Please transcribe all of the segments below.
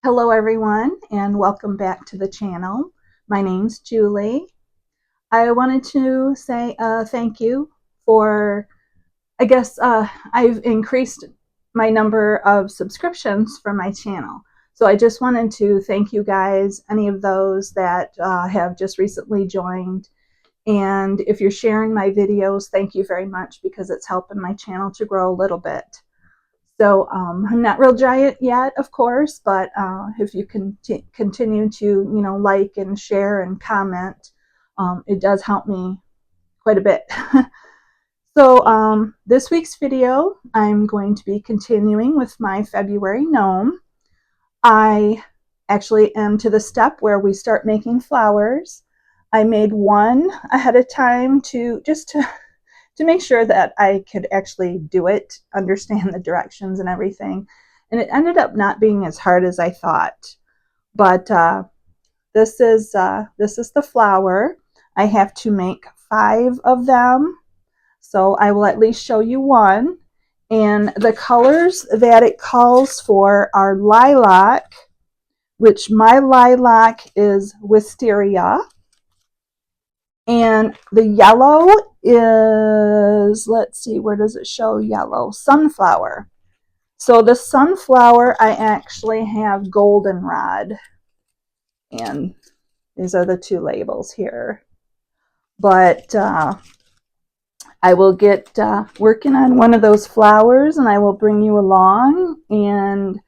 Hello everyone and welcome back to the channel. My name's Julie. I wanted to say thank you for, I've increased my number of subscriptions for my channel. So I just wanted to thank you guys, any of those that have just recently joined. And if you're sharing my videos, thank you very much because it's helping my channel to grow a little bit. So I'm not real giant yet, of course, but if you can continue to, like and share and comment, it does help me quite a bit. So this week's video, I'm going to be continuing with my February gnome. I actually am to the step where we start making flowers. I made one ahead of time to make sure that I could actually do it, understand the directions and everything. And it ended up not being as hard as I thought. But this is the flower. I have to make 5 of them. So I will at least show you one. And the colors that it calls for are lilac, which my lilac is wisteria. And the yellow is, let's see, where does it show yellow? Sunflower. So the sunflower, I actually have goldenrod. And these are the 2 labels here. But I will get working on one of those flowers and I will bring you along and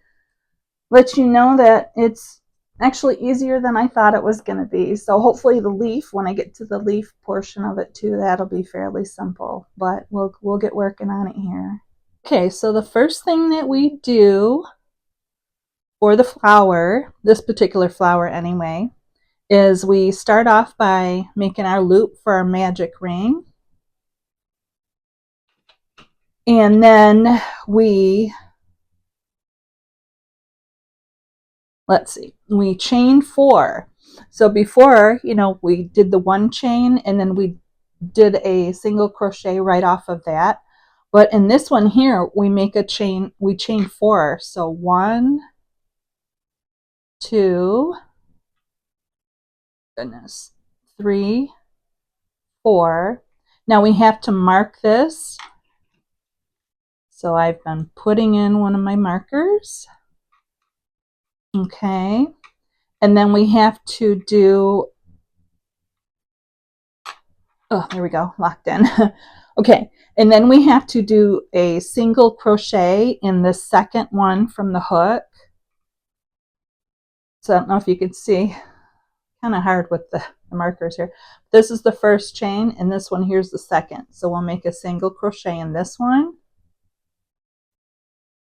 let you know that it's actually easier than I thought it was going to be. So hopefully the leaf, when I get to the leaf portion of it too, that'll be fairly simple, but we'll get working on it here. Okay, so the first thing that we do for the flower, this particular flower anyway, is we start off by making our loop for our magic ring. And then we chain 4. So before, we did the 1 chain and then we did a single crochet right off of that. But in this one here, we chain 4. So 1, 2, 3, 4. Now we have to mark this. So I've been putting in one of my markers. Okay. And then we have to do, oh, there we go, locked in. Okay, and then we have to do a single crochet in the second one from the hook. So I don't know if you can see, kind of hard with the markers here. This is the first chain and this one here's the second. So we'll make a single crochet in this one.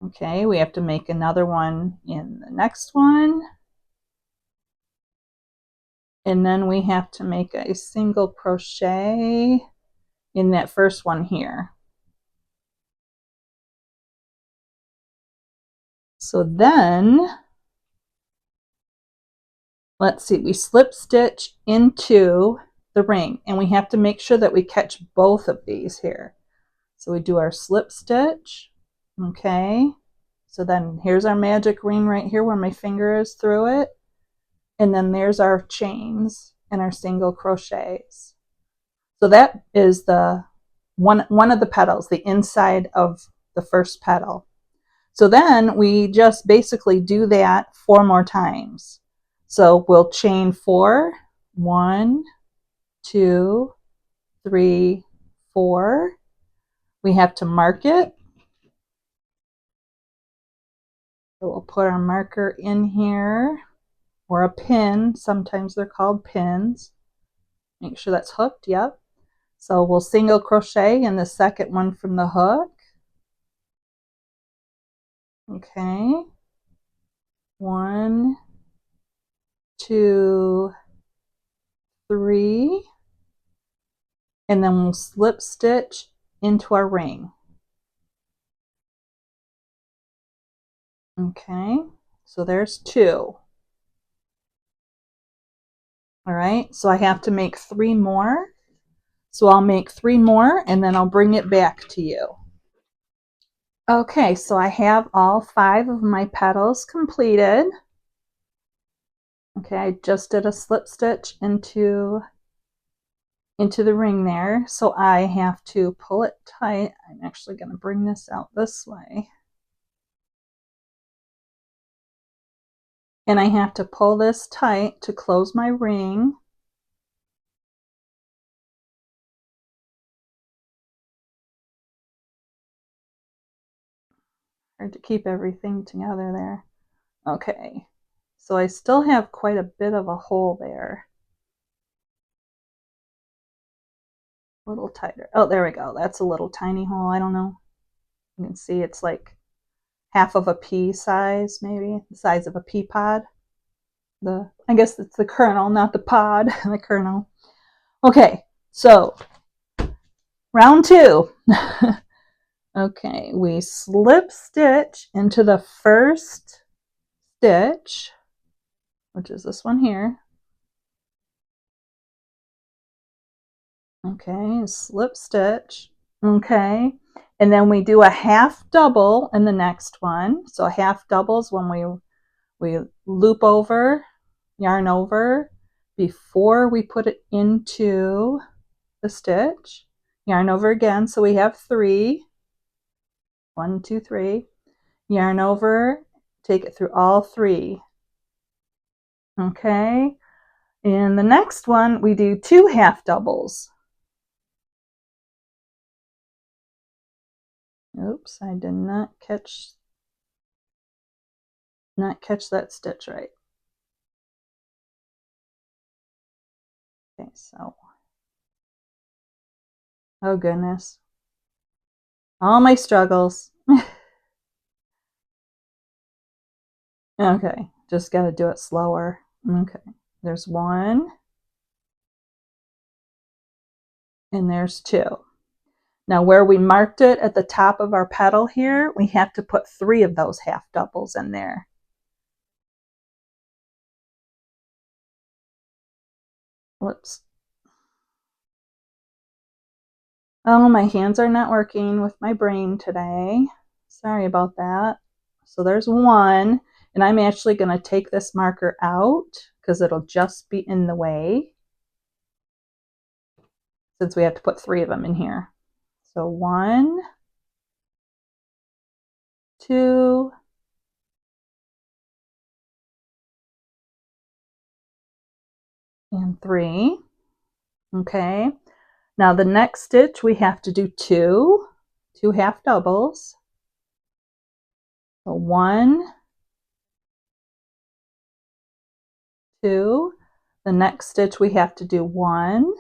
Okay, we have to make another one in the next one. And then we have to make a single crochet in that first one here. So then, let's see, we slip stitch into the ring and we have to make sure that we catch both of these here. So we do our slip stitch, okay? So then here's our magic ring right here where my finger is through it. And then there's our chains and our single crochets. So that is the one of the petals, the inside of the first petal. So then we just basically do that 4 more times. So we'll chain 4, 1, 2, 3, 4. We have to mark it. So we'll put our marker in here, or a pin. Sometimes they're called pins. Make sure that's hooked, yep. So we'll single crochet in the second one from the hook. Okay. 1, 2, 3. And then we'll slip stitch into our ring. Okay, so there's 2. All right, so I have to make 3 more. So I'll make 3 more and then I'll bring it back to you. Okay, so I have all 5 of my petals completed. Okay, I just did a slip stitch into the ring there, so I have to pull it tight. I'm actually going to bring this out this way. And I have to pull this tight to close my ring. Hard to keep everything together there. Okay, so I still have quite a bit of a hole there. A little tighter. Oh, there we go. That's a little tiny hole. I don't know. You can see it's like half of a pea size, maybe the size of a pea pod. I guess it's the kernel, not the pod, the kernel. Okay, so round 2. Okay, we slip stitch into the first stitch, which is this one here. Okay, slip stitch. Okay, and then we do a half double in the next one. So a half double is when we loop over, yarn over before we put it into the stitch. Yarn over again, so we have 3. 1, 2, 3. Yarn over, take it through all 3. Okay, and the next one we do 2 half doubles. Oops, I did not catch that stitch right. Okay, so, oh goodness, all my struggles. Okay, just got to do it slower. Okay, there's 1, and there's 2. Now where we marked it at the top of our petal here, we have to put 3 of those half doubles in there. Whoops. Oh, my hands are not working with my brain today. Sorry about that. So there's 1, and I'm actually going to take this marker out because it'll just be in the way since we have to put 3 of them in here. So 1, 2, and 3. Okay, now the next stitch we have to do 2 half doubles. So 1, 2. The next stitch we have to do 1.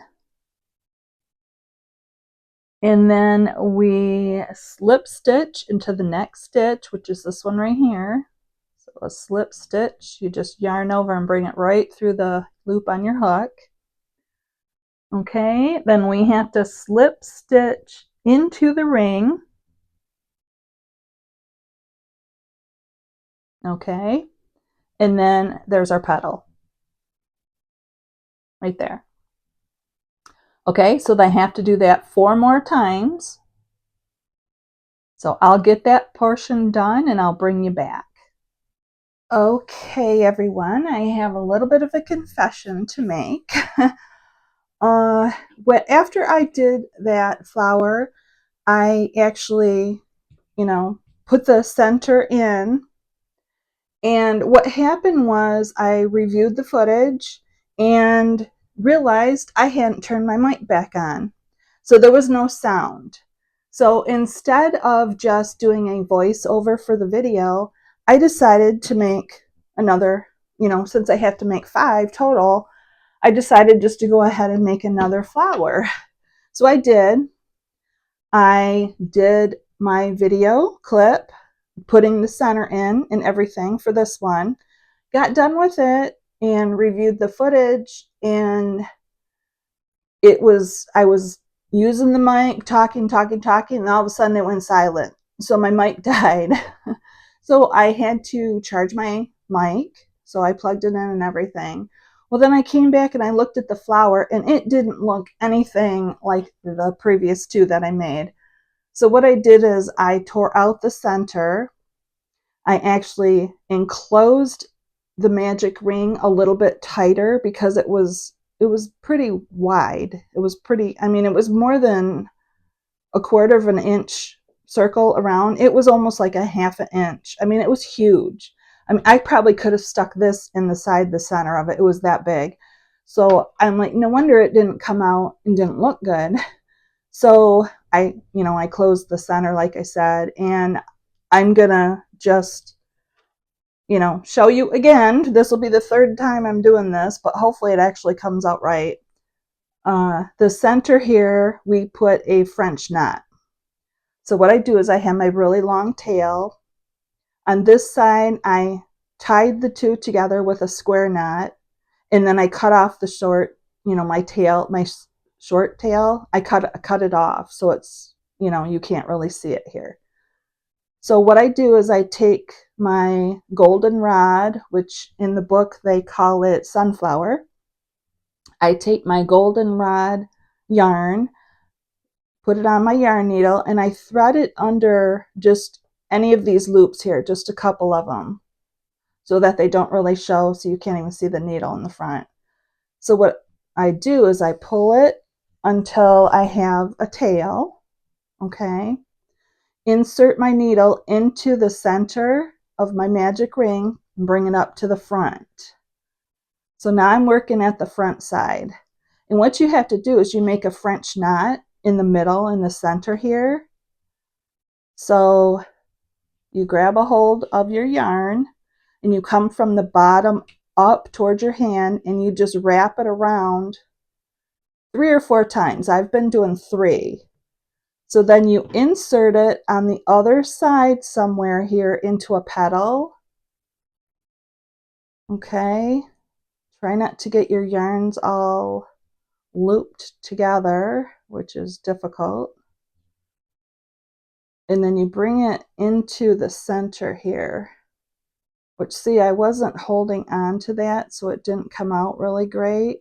And then we slip stitch into the next stitch, which is this one right here. So a slip stitch, you just yarn over and bring it right through the loop on your hook. Okay, then we have to slip stitch into the ring. Okay, and then there's our petal right there. Okay, so they have to do that 4 more times. So I'll get that portion done and I'll bring you back. Okay, everyone, I have a little bit of a confession to make. After I did that flower, I actually, put the center in. And what happened was I reviewed the footage and realized I hadn't turned my mic back on. So there was no sound. So instead of just doing a voiceover for the video, I decided to make another, since I have to make 5 total, I decided just to go ahead and make another flower. So I did my video clip, putting the center in and everything for this one, got done with it and reviewed the footage, and I was using the mic, talking, and all of a sudden it went silent. So my mic died. So I had to charge my mic. So I plugged it in and everything. Well, then I came back and I looked at the flower and it didn't look anything like the previous 2 that I made. So what I did is I tore out the center. I actually enclosed the magic ring a little bit tighter because it was pretty wide. It was pretty, I mean, it was more than a quarter of an inch circle around. It was almost like a half an inch. I mean, it was huge. I mean, I probably could have stuck this in the center of it. It was that big. So I'm like, no wonder it didn't come out and didn't look good. So I closed the center, like I said, and I'm gonna just, show you again. This will be the third time I'm doing this, but hopefully it actually comes out right. The center here, we put a French knot. So what I do is I have my really long tail. On this side, I tied the two together with a square knot, and then I cut off the short, my tail, my short tail. I cut it off so it's, you can't really see it here. So what I do is I take my goldenrod, which in the book they call it sunflower. I take my goldenrod yarn, put it on my yarn needle, and I thread it under just any of these loops here, just a couple of them, so that they don't really show, so you can't even see the needle in the front. So what I do is I pull it until I have a tail, okay? Insert my needle into the center of my magic ring and bring it up to the front. So now I'm working at the front side. And what you have to do is you make a French knot in the middle, in the center here. So you grab a hold of your yarn and you come from the bottom up towards your hand and you just wrap it around 3 or 4 times. I've been doing 3. So then you insert it on the other side somewhere here into a petal. Okay. Try not to get your yarns all looped together, which is difficult. And then you bring it into the center here, which, see, I wasn't holding on to that, so it didn't come out really great.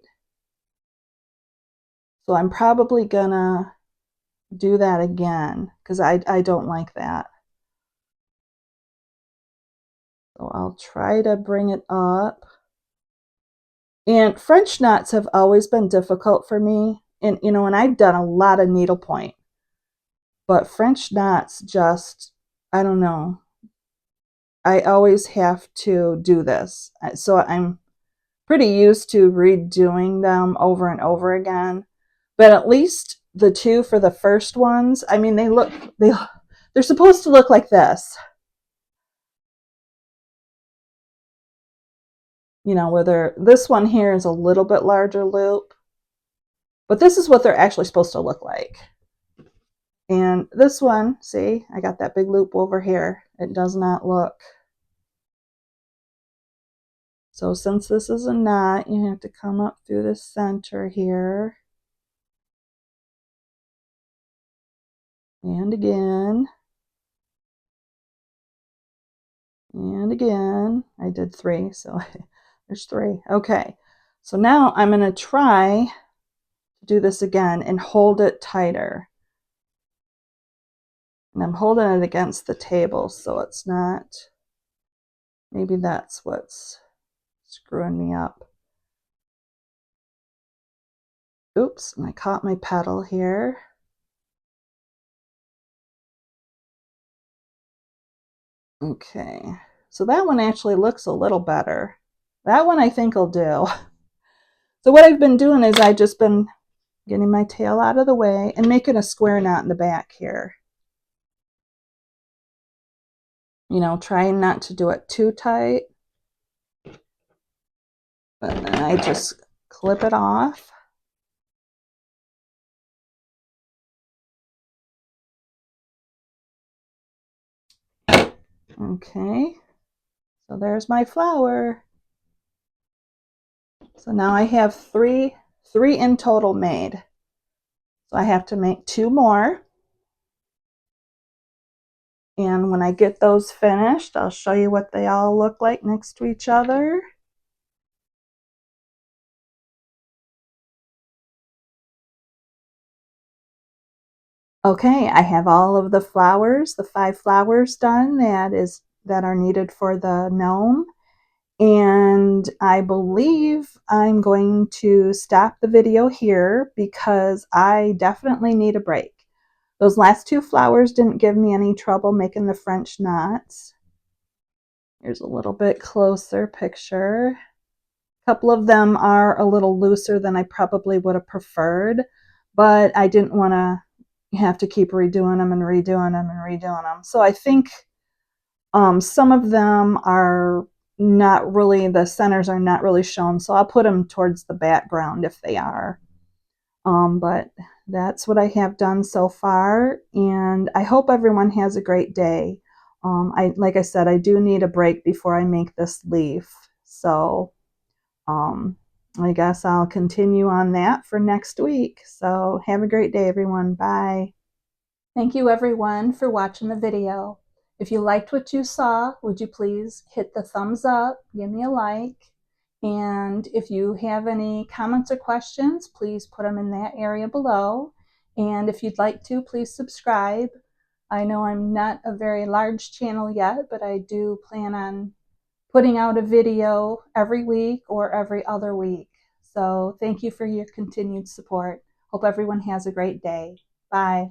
So I'm probably gonna do that again because I don't like that. So I'll try to bring it up. And French knots have always been difficult for me. And, and I've done a lot of needlepoint. But French knots just, I don't know. I always have to do this. So I'm pretty used to redoing them over and over again. But at least the 2 for the first ones, I mean, they're supposed to look like this. Where this one here is a little bit larger loop. But this is what they're actually supposed to look like. And this one, see, I got that big loop over here. It does not look. So since this is a knot, you have to come up through the center here. And again. And again. I did 3, so there's 3. Okay. So now I'm going to try to do this again and hold it tighter. And I'm holding it against the table so it's not, maybe that's what's screwing me up. Oops, and I caught my petal here. Okay, so that one actually looks a little better. That one I think will do. So what I've been doing is I've just been getting my tail out of the way and making a square knot in the back here. Trying not to do it too tight. But then I just clip it off. Okay, so there's my flower. So now I have three in total made. So I have to make 2 more. And when I get those finished, I'll show you what they all look like next to each other. Okay, I have all of the flowers, the 5 flowers done that are needed for the gnome. And And I believe I'm going to stop the video here because I definitely need a break. Those last two flowers didn't give me any trouble making the French knots. Here's a little bit closer picture. A couple of them are a little looser than I probably would have preferred, but I didn't want to have to keep redoing them and redoing them and redoing them. So I think some of them are not really, the centers are not really shown, so I'll put them towards the background if they are. But that's what I have done so far, and I hope everyone has a great day. Like I said, I do need a break before I make this leaf, so I guess I'll continue on that for next week. So have a great day, everyone. Bye. Thank you, everyone, for watching the video. If you liked what you saw, would you please hit the thumbs up, give me a like, and if you have any comments or questions, please put them in that area below. And if you'd like to, please subscribe. I know I'm not a very large channel yet, but I do plan on putting out a video every week or every other week. So thank you for your continued support. Hope everyone has a great day. Bye.